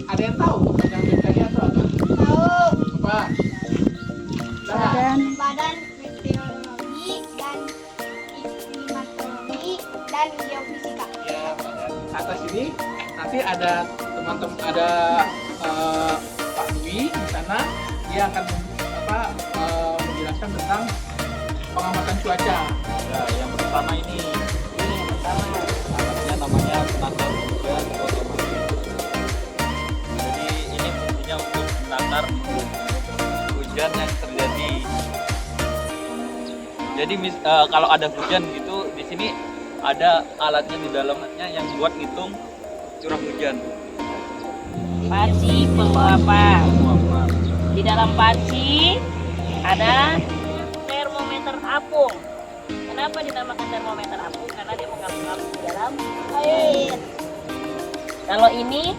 Ada yang tahu yang BMKG itu apa? Tahu. Apa? Badan Meteorologi dan Klimatologi dan Geofisika. Ya, badan atas ini nanti ada teman-teman, ada Pak Dwi di sana. Dia akan menjelaskan tentang pengamatan cuaca. Ya, yang pertama ini yang pertama alatnya namanya penakar hujan otomatis. Jadi ini fungsinya untuk menakar hujan yang terjadi. Jadi kalau ada hujan gitu di sini ada alatnya di dalamnya yang buat ngitung curah hujan. Panci penguapan. Di dalam panci ada termometer apung. Kenapa dinamakan termometer apung? Karena dia mengapung-apung di dalam air. Kalau ini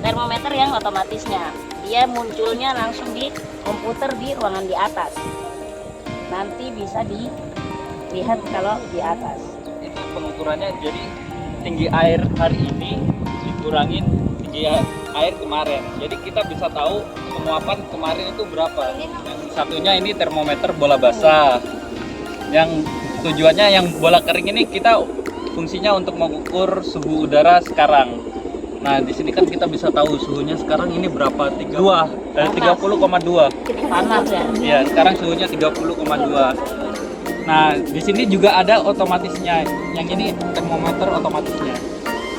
termometer yang otomatisnya, dia munculnya langsung di komputer di ruangan di atas. Nanti bisa dilihat kalau di atas. Itu pengukurannya, jadi tinggi air hari ini dikurangin tinggi air kemarin. Jadi kita bisa tahu penguapan kemarin itu berapa. Yang satunya ini termometer bola basah. Yang tujuannya yang bola kering ini kita fungsinya untuk mengukur suhu udara sekarang. Nah, di sini kan kita bisa tahu suhunya sekarang ini berapa? 30,2. Panas ya. Ya, sekarang suhunya 30,2. Nah, di sini juga ada otomatisnya. Yang ini termometer otomatisnya.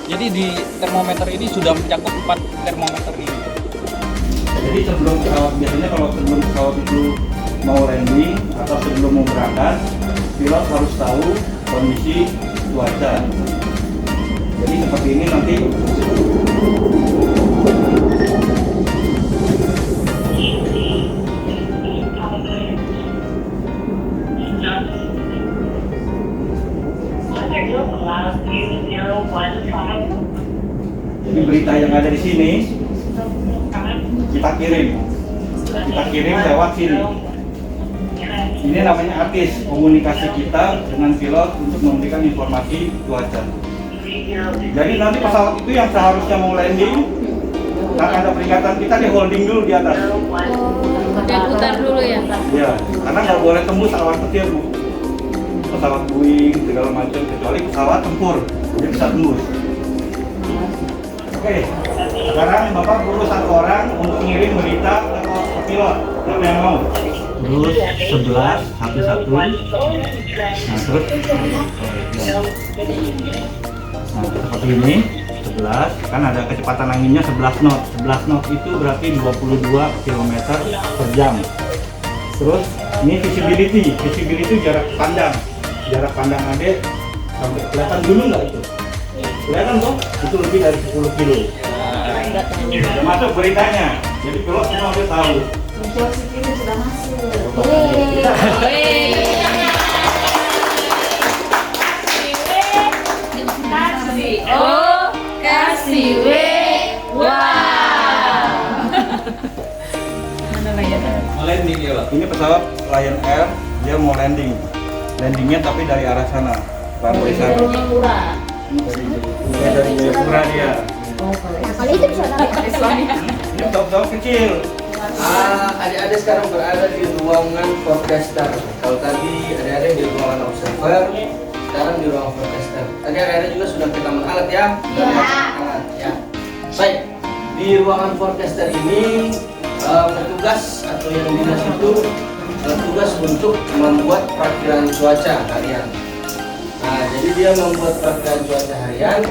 Jadi di termometer ini sudah mencakup 4 termometer ini. Jadi sebelum pesawat, biasanya kalau sebelum pesawat itu mau landing atau sebelum mau berangkat, pilot harus tahu kondisi cuaca. Jadi seperti ini nanti. Jadi berita yang ada di sini kita kirim lewat sini. Ini namanya ATIS, komunikasi kita dengan pilot untuk memberikan informasi cuaca. Jadi nanti pesawat itu yang seharusnya mau landing, kan ada peringatan, kita di holding dulu di atas. Dia putar dulu ya? Ya, karena nggak boleh tembus awan petir, Bu. Pesawat Boeing segala macam, kecuali pesawat tempur, dia bisa tembus. Oke, sekarang Bapak perlu 1 orang untuk ngirim berita ke pilot. Siapa yang mau? Terus 11, satu. Nah, terus seperti ini, 11, kan ada kecepatan anginnya 11 knot. 11 knot itu berarti 22 km per jam. Terus ini visibility jarak pandang. Jarak pandang adek sampai kelihatan dulu nggak itu? Kelihatan dong? Itu lebih dari 10 kilo. Sudah masuk beritanya. Jadi pilot semua udah tahu. Positifnya sudah masuk. Kasih O, kasih W, wow. Mana Lion Air? Landing ya, Pak. Ini pesawat Lion Air, dia mau landing. Landingnya tapi dari arah sana. Runway sana. Dari Jayapura dia. Kalau itu bisa tahu. Ini pesawat kecil. Adik-adik sekarang berada di ruangan forecaster. Kalau tadi adik-adik di ruangan observer, sekarang di ruangan forecaster. Tadi adik-adik juga sudah pegang alat ya? Alat, ya. Baik, di ruangan forecaster ini petugas atau yang dinas itu bertugas untuk membuat perkiraan cuaca harian. Nah, jadi dia membuat perkiraan cuaca harian.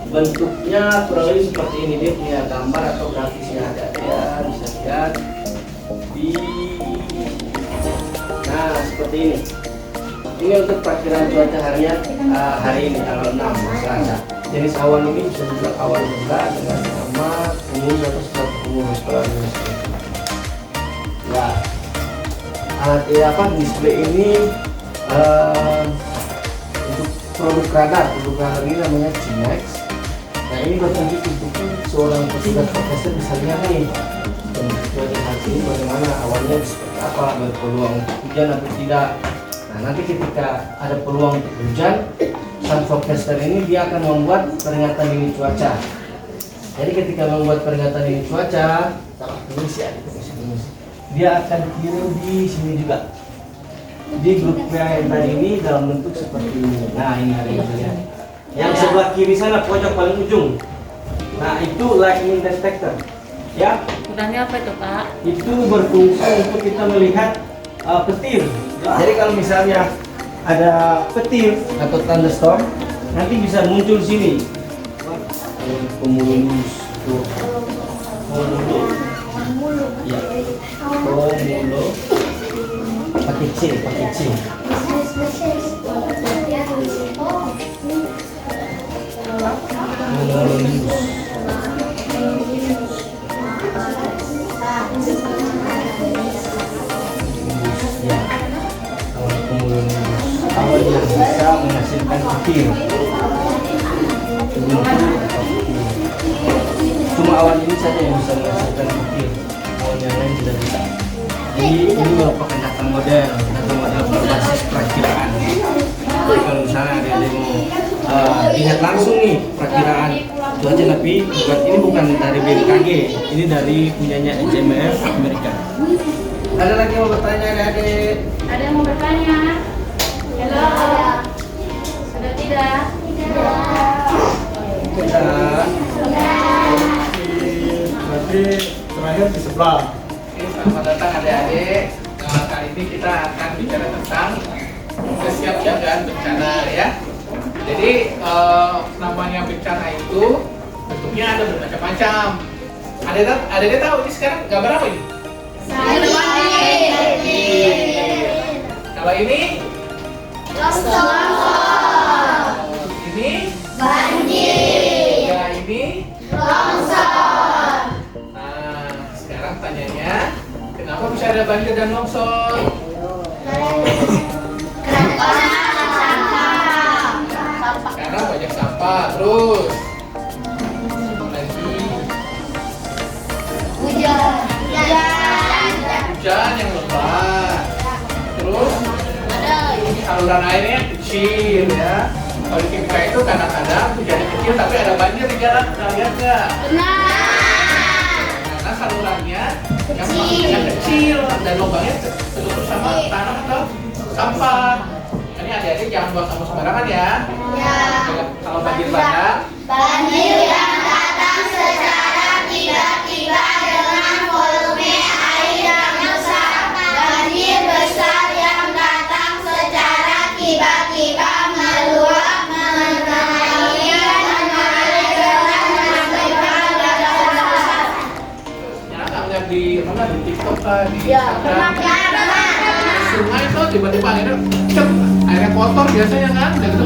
Bentuknya kurang lebih seperti ini, dia punya gambar atau grafisnya ada ya, bisa lihat di nah seperti ini. Ini untuk perkiraan cuaca harian hari ini tanggal 6 Selasa. Jenis awan ini bisa dibilang awan rendah dengan nama umum atau serat umum seperti ini. Ya, alat display ini untuk produk radar ini namanya Cimex. Nah, ini bertunjuk untuk seorang petugas forecaster bisa lihat nih kondisi cuaca hari ini bagaimana, awannya seperti apa, berpeluang untuk hujan atau tidak. Nah, nanti ketika ada peluang untuk hujan, sang forecaster ini dia akan membuat peringatan dini cuaca. Jadi ketika membuat peringatan ini cuaca, dia akan dikirim di sini juga. Di grup WA yang tadi ini dalam bentuk seperti ini. Nah ini ada yang lihat. Yang sebelah kiri sana pojok paling ujung. Nah itu lightning detector. Ya. Gunanya apa itu Pak? Itu berfungsi untuk kita melihat petir. Jadi kalau misalnya ada petir atau thunderstorm, nanti bisa muncul sini. Pemulus, ya, pemulus, pakai C. Awal yang bisa menghasilkan petir. Cuma awan ini saja yang bisa menghasilkan petir. Awan yang lain tidak bisa. Jadi ini merupakan data model berbasis perakiraan. Jadi kalau misalnya ada mau lihat langsung nih perakiraan cuaca, tapi bukan dari BMKG, ini dari punyanya ICMF Amerika. Ada lagi yang mau bertanya, adik-adik? Ada yang mau bertanya? Halo. Sudah tidak? Berarti terakhir di sebelah. Oke, selamat datang adik-adik. Kali ini kita akan bicara tentang kesiapsiagaan bencana ya. Jadi namanya bencana itu bentuknya ada bermacam-macam. Adik-adik tahu ini sekarang gambar apa ini? Kalau ini? Ini? Banjir. Ya ini? Longsor. Nah, sekarang tanyanya, kenapa bisa ada banjir dan longsor? Karena banyak sampah. Terus lagi hujan yang lebat. Terus ini saluran airnya kecil ya. Kalau di Timika itu kadang-kadang hujannya kecil tapi ada banjir di jalan. Pernah lihat nggak? Karena salurannya yang kecil dan lubangnya tertutup sama tanah atau sampah. Ini adik-adik jangan buang sampah sembarangan ya. Kalau banjir bandang, Banjir yang datang secara tiba-tiba dengan volume air yang besar. Banjir besar yang datang secara tiba-tiba meluap mengenai dan mengalir dengan mengakibatkan ledakan besar. ya nggak lihat di mana di TikTok kan, di Ya, Instagram. pernah. Sungai itu tiba-tiba airnya kotor biasanya kan, dan itu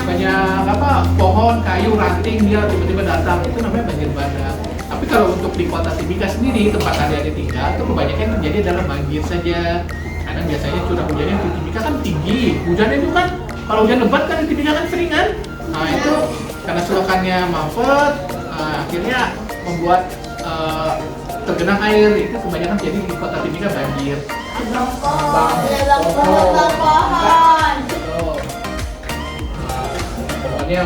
banyak apa pohon, kayu, ranting dia tiba-tiba datang, itu namanya banjir bandang. Tapi kalau untuk di kota Timika sendiri tempat adik-adik tinggal itu kebanyakan terjadi adalah banjir saja. Karena biasanya curah hujannya di Timika kan tinggi, hujannya itu kan kalau hujan lebat kan di Timika kan sering kan. Nah itu karena selokannya mampet, akhirnya membuat tergenang air, itu kebanyakan jadi di kota Timika banjir. Pohon. Pokoknya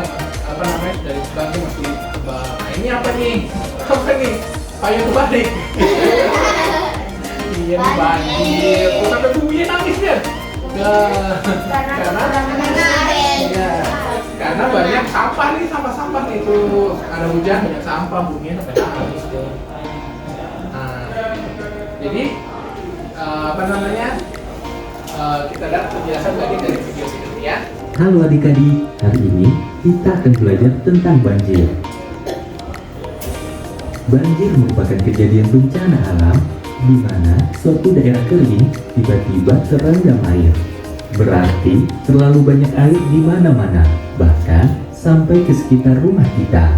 apa namanya dari sebelahnya masih tebal. Nah ini apa nih? Apa nih? Payung terbalik. Iya nih banjir. Terus sampai buminya nangis ya. Karena banyak sampah nih, sampah-sampah nih tuh. Ada hujan banyak sampah, buminya sampai nangis tuh. Nah, jadi apa namanya? Kita lihat penjelasan tadi dari video ini ya. Halo adik-adik, hari ini kita akan belajar tentang banjir. Banjir merupakan kejadian bencana alam di mana suatu daerah kering tiba-tiba terendam air. Berarti terlalu banyak air di mana-mana, bahkan sampai ke sekitar rumah kita.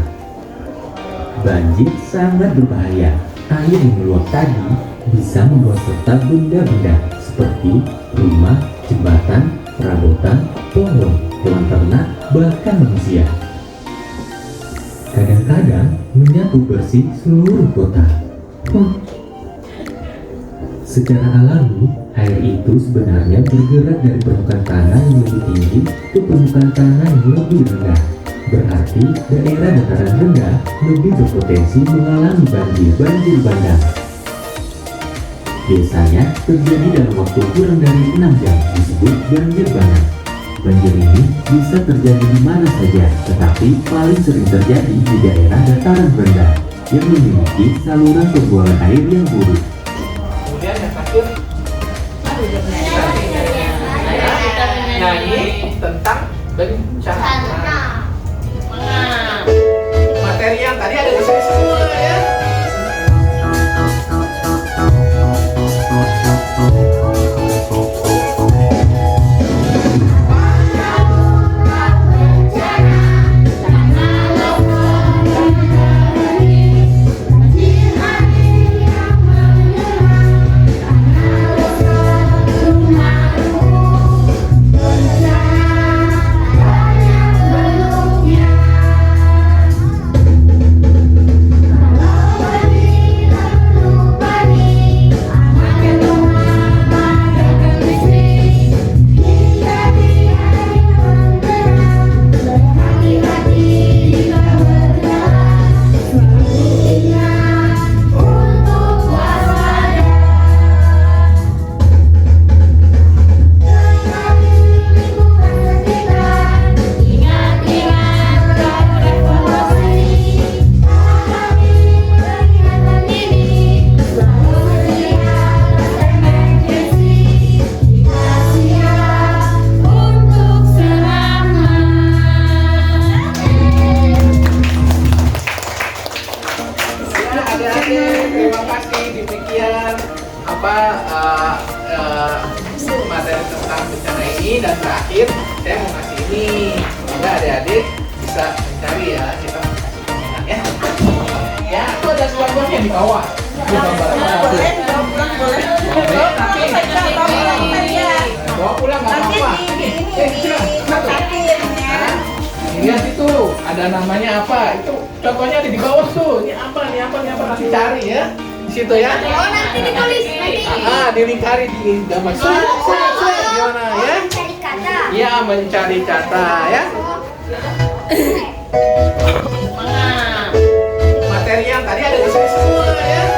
Banjir sangat berbahaya. Air yang meluap tadi bisa membawa serta benda-benda seperti rumah, jembatan, perabotan, pohon, hewan ternak, bahkan manusia. Kadang-kadang menyapu bersih seluruh kota. Secara alami, air itu sebenarnya bergerak dari permukaan tanah yang lebih tinggi ke permukaan tanah yang lebih rendah. Berarti daerah dataran rendah lebih berpotensi mengalami banjir bandang. Biasanya terjadi dalam waktu kurang dari 6 jam disebut banjir bandang. Banjir ini bisa terjadi di mana saja, tetapi paling sering terjadi di daerah dataran rendah yang memiliki saluran pembuangan air yang buruk. Kemudian yang terakhir, nah ini tentang bencana. Materi yang tadi ada di sini semua ya. Terima kasih, demikian materi tentang bencana ini. Dan terakhir saya mau kasih ini, semoga adik-adik bisa mencari ya, kita mau kasih enak ya. Ya, itu ada slide-nya di bawah. Boleh. Tapi bawa pulang nggak apa-apa. Lihat itu ada namanya apa? Itu contohnya di bawah tuh. Ini apa? Nanti cari ya. Di situ ya. Oh, nanti ditulis nanti. Dilingkari di gambar. Gimana ya? Mencari kata. Iya, mencari kata ya. Materi yang tadi ada di sini semua ya.